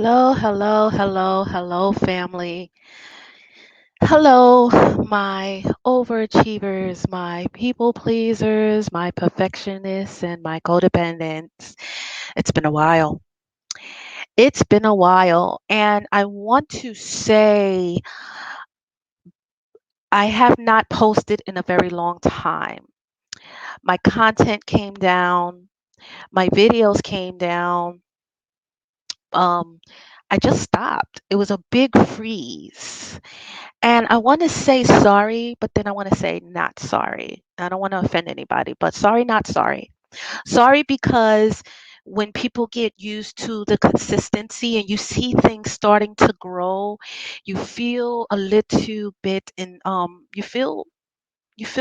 Hello, hello, hello, hello, family. Hello, my overachievers, my people pleasers, my perfectionists, and my codependents. It's been a while. It's been a while. And I want to say I have not posted in a very long time. My content came down, my videos came down. Um, I just stopped. It was a big freeze. And I want to say sorry, but then I want to say not sorry. I don't want to offend anybody, but sorry, not sorry. Sorry because when people get used to the consistency and you see things starting to grow, you feel a little bit you feel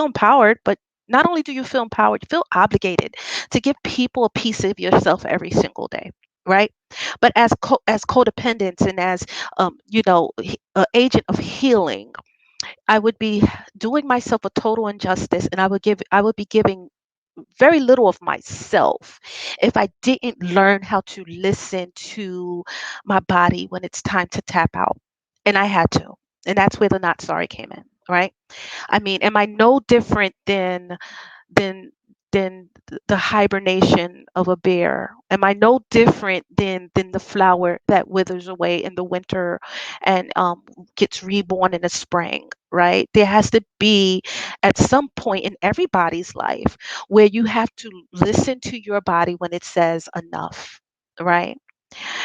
empowered, but not only do you feel empowered, you feel obligated to give people a piece of yourself every single day, right? But as codependents and as an agent of healing, I would be doing myself a total injustice, and I would be giving very little of myself if I didn't learn how to listen to my body when it's time to tap out. And I had to. And that's where the not sorry came in, right? I mean, am I no different than the hibernation of a bear? Am I no different than the flower that withers away in the winter and gets reborn in the spring? Right? There has to be at some point in everybody's life where you have to listen to your body when it says enough. Right?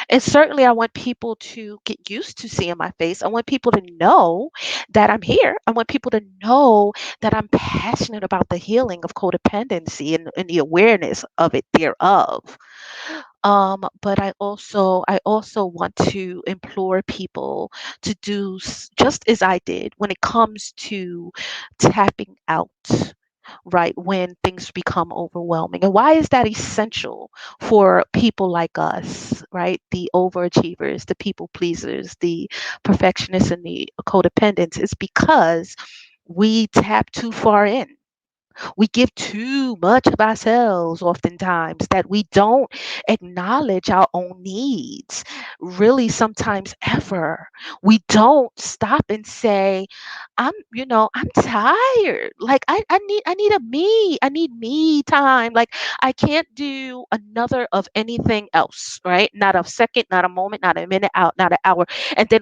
And certainly, I want people to get used to seeing my face. I want people to know that I'm here. I want people to know that I'm passionate about the healing of codependency and the awareness of it thereof. But I also want to implore people to do just as I did when it comes to tapping out, right, when things become overwhelming. And why is that essential for people like us, right? The overachievers, the people pleasers, the perfectionists, and the codependents? Is because we tap too far in. We give too much of ourselves oftentimes that we don't acknowledge our own needs, really, sometimes ever. We don't stop and say, I'm tired. Like I need me time. Like I can't do another of anything else, right? Not a second, not a moment, not a minute out, not an hour. And then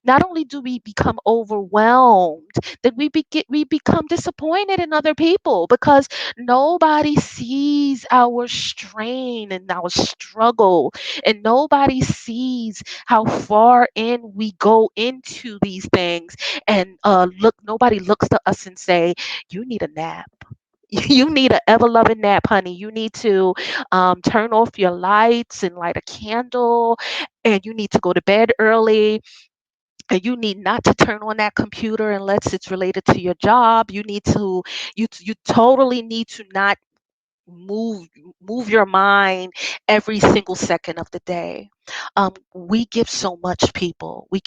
not only do we become overwhelmed, then we become disappointed in other people because nobody sees our strain and our struggle, and nobody sees how far in we go into these things. And look, nobody looks to us and say, you need a nap. You need an ever loving nap, honey. You need to turn off your lights and light a candle, and you need to go to bed early, and you need not to turn on that computer unless it's related to your job. You totally need to not move move your mind every single second of the day. We give so much, people. We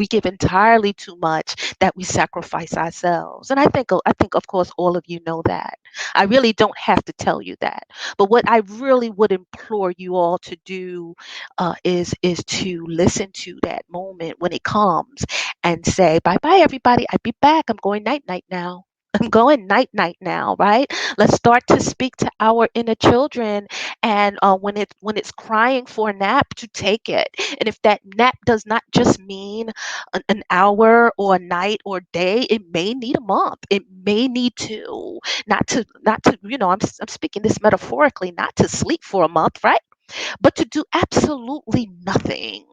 give entirely too much that we sacrifice ourselves. And I think of course all of you know that. I really don't have to tell you that. But what I really would implore you all to do is to listen to that moment when it comes and say, bye bye everybody, I'll be back. I'm going night night now. I'm going night night now, right? Let's start to speak to our inner children, and when it's crying for a nap, to take it. And if that nap does not just mean an hour or a night or day, it may need a month. It may need to not to I'm speaking this metaphorically, not to sleep for a month, right? But to do absolutely nothing.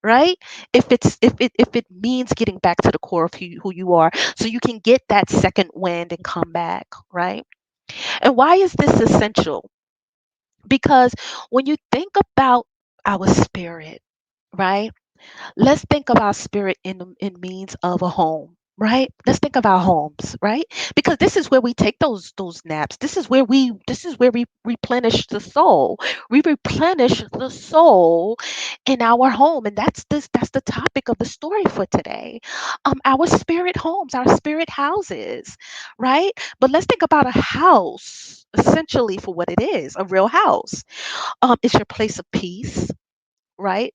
Right? If it means getting back to the core of who you are, so you can get that second wind and come back, right? And why is this essential? Because when you think about our spirit, right? Let's think of our spirit in means of a home, right? Let's think of our homes, right? Because this is where we take those naps. This is where we replenish the soul. We replenish the soul in our home, and that's the topic of the story for today. Our spirit homes, our spirit houses, right? But let's think about a house essentially for what it is, a real house. It's your place of peace, right?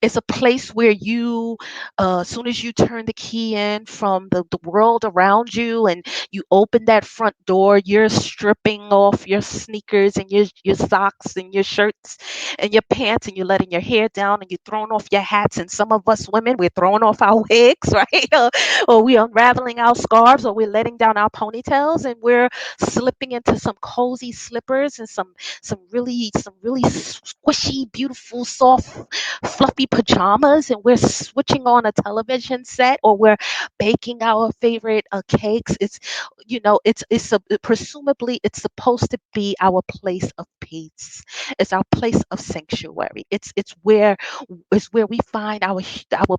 It's a place where you, as soon as you turn the key in from the world around you and you open that front door, you're stripping off your sneakers and your socks and your shirts and your pants, and you're letting your hair down and you're throwing off your hats. And some of us women, we're throwing off our wigs, right? Or we're unraveling our scarves, or we're letting down our ponytails, and we're slipping into some cozy slippers and some really squishy, beautiful, soft, fluffy pajamas, and we're switching on a television set, or we're baking our favorite cakes. Presumably it's supposed to be our place of peace. It's our place of sanctuary. It's where we find our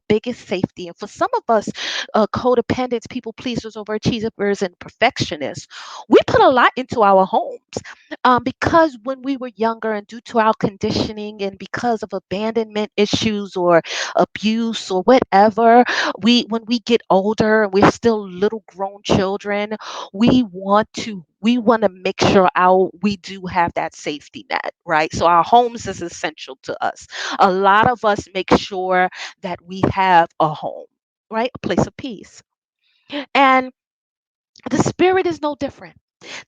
biggest safety. And for some of us, codependents, people pleasers, overachievers, and perfectionists, we put a lot into our homes, because when we were younger, and due to our conditioning, and because of abandonment issues or abuse or whatever, when we get older and we're still little grown children, we want to make sure our we do have that safety net, right? So our homes is essential to us. A lot of us make sure that we have a home, right? A place of peace. And the spirit is no different.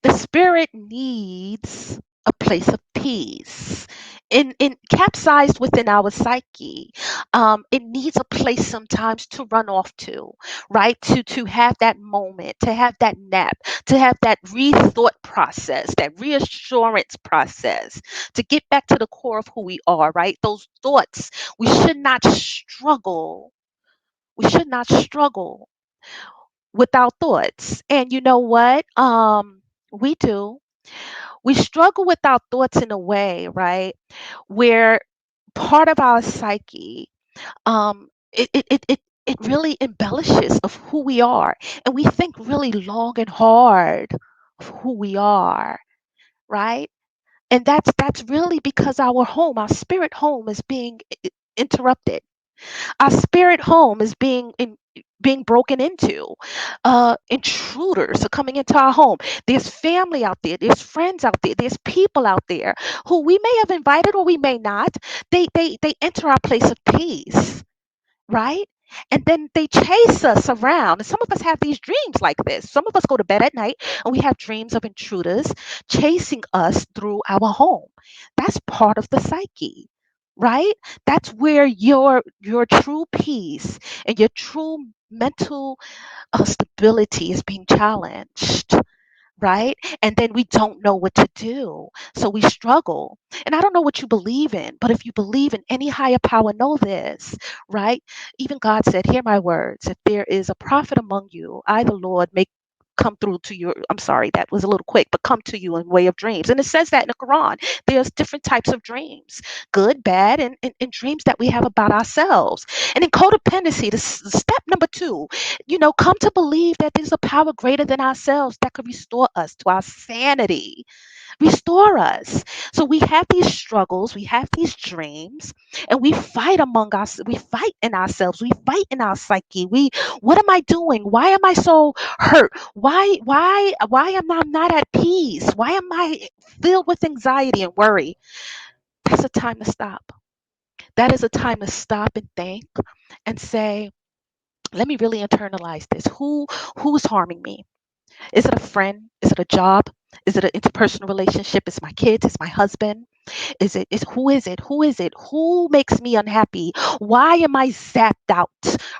The spirit needs a place of peace. In capsized within our psyche, it needs a place sometimes to run off to, right? To have that moment, to have that nap, to have that rethought process, that reassurance process, to get back to the core of who we are, right? Those thoughts, we should not struggle. We should not struggle with our thoughts. And you know what? We do. We struggle with our thoughts in a way, right? Where part of our psyche, it really embellishes of who we are. And we think really long and hard of who we are, right? And that's really because our spirit home is being interrupted. Our spirit home is being broken into. Intruders are coming into our home. There's family out there. There's friends out there. There's people out there who we may have invited or we may not. They enter our place of peace, right? And then they chase us around. And some of us have these dreams like this. Some of us go to bed at night and we have dreams of intruders chasing us through our home. That's part of the psyche, right? That's where your true peace and your true mental stability is being challenged, right? And then we don't know what to do. So we struggle. And I don't know what you believe in, but if you believe in any higher power, know this, right? Even God said, hear my words. If there is a prophet among you, I, the Lord, make come through to you. I'm sorry, that was a little quick, but come to you in way of dreams. And it says that in the Quran. There's different types of dreams, good, bad, and dreams that we have about ourselves. And in codependency, step number two, come to believe that there's a power greater than ourselves that could restore us to our sanity, restore us. So we have these struggles, we have these dreams, and we fight among us. We fight in ourselves. We fight in our psyche. What am I doing? Why am I so hurt? Why am I not at peace? Why am I filled with anxiety and worry? That's a time to stop. That is a time to stop and think and say, let me really internalize this. Who's harming me? Is it a friend? Is it a job? Is it an interpersonal relationship? Is it my kids? Is it my husband? Who is it? Who is it? Who makes me unhappy? Why am I zapped out?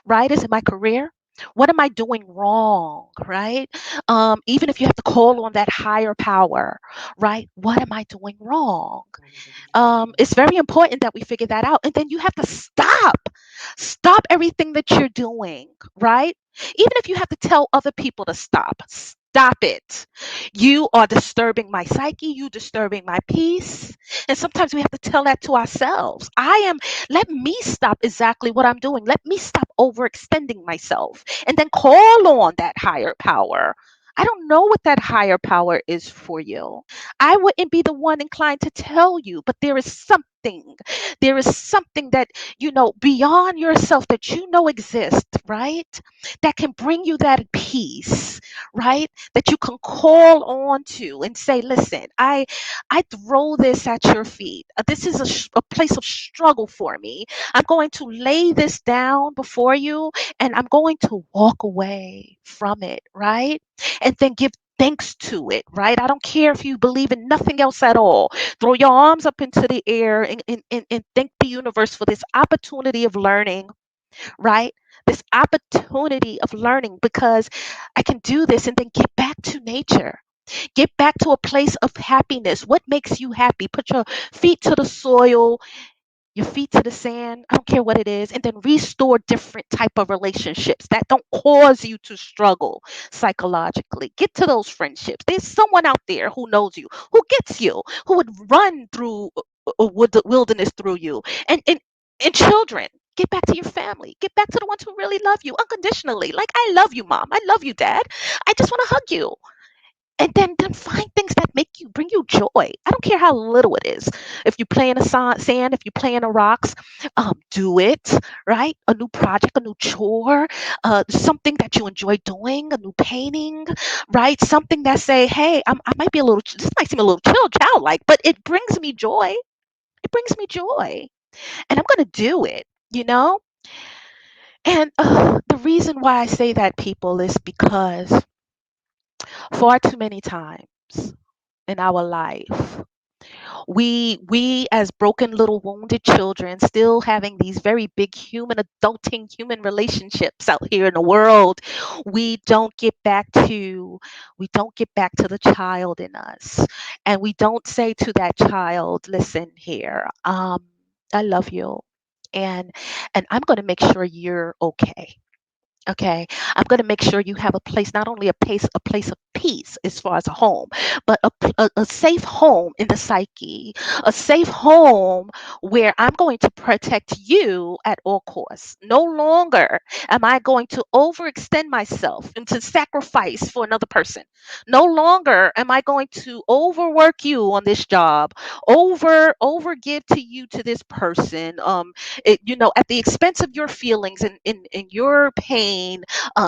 Right? Is it my career? What am I doing wrong? Right? Even if you have to call on that higher power, right? What am I doing wrong? It's very important that we figure that out. And then you have to stop everything that you're doing, right? Even if you have to tell other people to stop it. You are disturbing my psyche, you disturbing my peace. And sometimes we have to tell that to ourselves. Let me stop exactly what I'm doing. Let me stop overextending myself and then call on that higher power. I don't know what that higher power is for you. I wouldn't be the one inclined to tell you, but there is something. something. There is something that, beyond yourself that exists, right? That can bring you that peace, right? That you can call on to and say, listen, I throw this at your feet. This is a place of struggle for me. I'm going to lay this down before you and I'm going to walk away from it, right? And then give thanks to it, right? I don't care if you believe in nothing else at all. Throw your arms up into the air and thank the universe for this opportunity of learning, right? This opportunity of learning because I can do this and then get back to nature. Get back to a place of happiness. What makes you happy? Put your feet to the soil, your feet to the sand. I don't care what it is, and then restore different type of relationships that don't cause you to struggle psychologically. Get to those friendships. There's someone out there who knows you, who gets you, who would run through the wilderness through you. And children, get back to your family. Get back to the ones who really love you unconditionally. Like, I love you, mom. I love you, dad. I just want to hug you. And then find things that bring you joy. I don't care how little it is. If you play in the sand, if you play in the rocks, do it, right? A new project, a new chore, something that you enjoy doing, a new painting, right? Something that say, hey, I might be a little, this might seem a little childlike, but it brings me joy. It brings me joy, and I'm gonna do it. You know. And the reason why I say that, people, is because far too many times in our life, we as broken little wounded children, still having these very big human adulting human relationships out here in the world, we don't get back to we don't get back to the child in us, and we don't say to that child, listen here, I love you, and I'm going to make sure you're okay. Okay, I'm going to make sure you have a place, not only a place of peace as far as a home, but a safe home in the psyche, a safe home where I'm going to protect you at all costs. No longer am I going to overextend myself into sacrifice for another person. No longer am I going to overwork you on this job, over give to you to this person. At the expense of your feelings and your pain,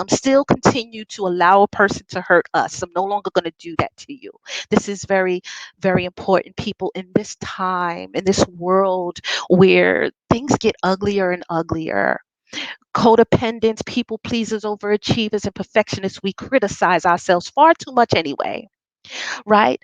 still continue to allow a person to hurt us. I'm no longer going to do that to you. This is very, very important, people, in this time, in this world where things get uglier and uglier. Codependents, people pleasers, overachievers, and perfectionists, we criticize ourselves far too much anyway, right?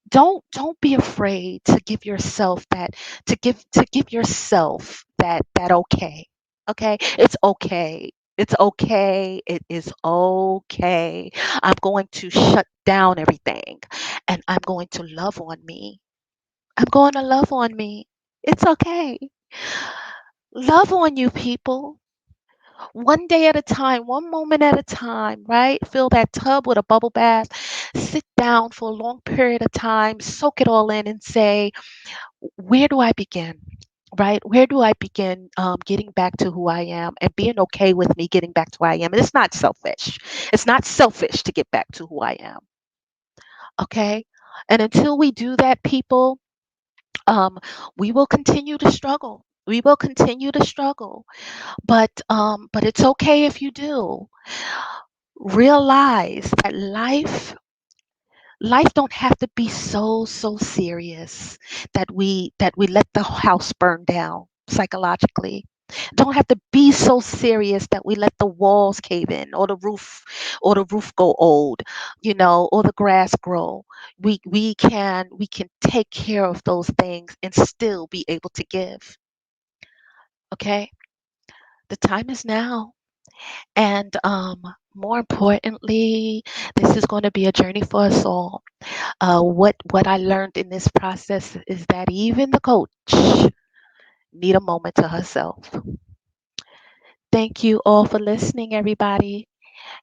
Don't be afraid to give yourself that, to give yourself that okay. Okay, it's okay. It's okay. It is okay. I'm going to shut down everything and I'm going to love on me. I'm going to love on me. It's okay. Love on you, people. One day at a time, one moment at a time, right? Fill that tub with a bubble bath. Sit down for a long period of time, soak it all in, and say, where do I begin? Right? Where do I begin getting back to who I am and being okay with me getting back to who I am? And it's not selfish. It's not selfish to get back to who I am. Okay? And until we do that, people, um, we will continue to struggle. We will continue to struggle. But it's okay if you do. Realize that life don't have to be so serious that we let the house burn down psychologically. Don't have to be so serious that we let the walls cave in, or the roof go old, or the grass grow. We can take care of those things and still be able to give. Okay, the time is now. And more importantly, this is going to be a journey for us all. What I learned in this process is that even the coach need a moment to herself. Thank you all for listening, everybody.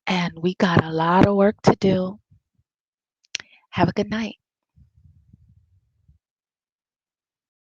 And we got a lot of work to do. Have a good night.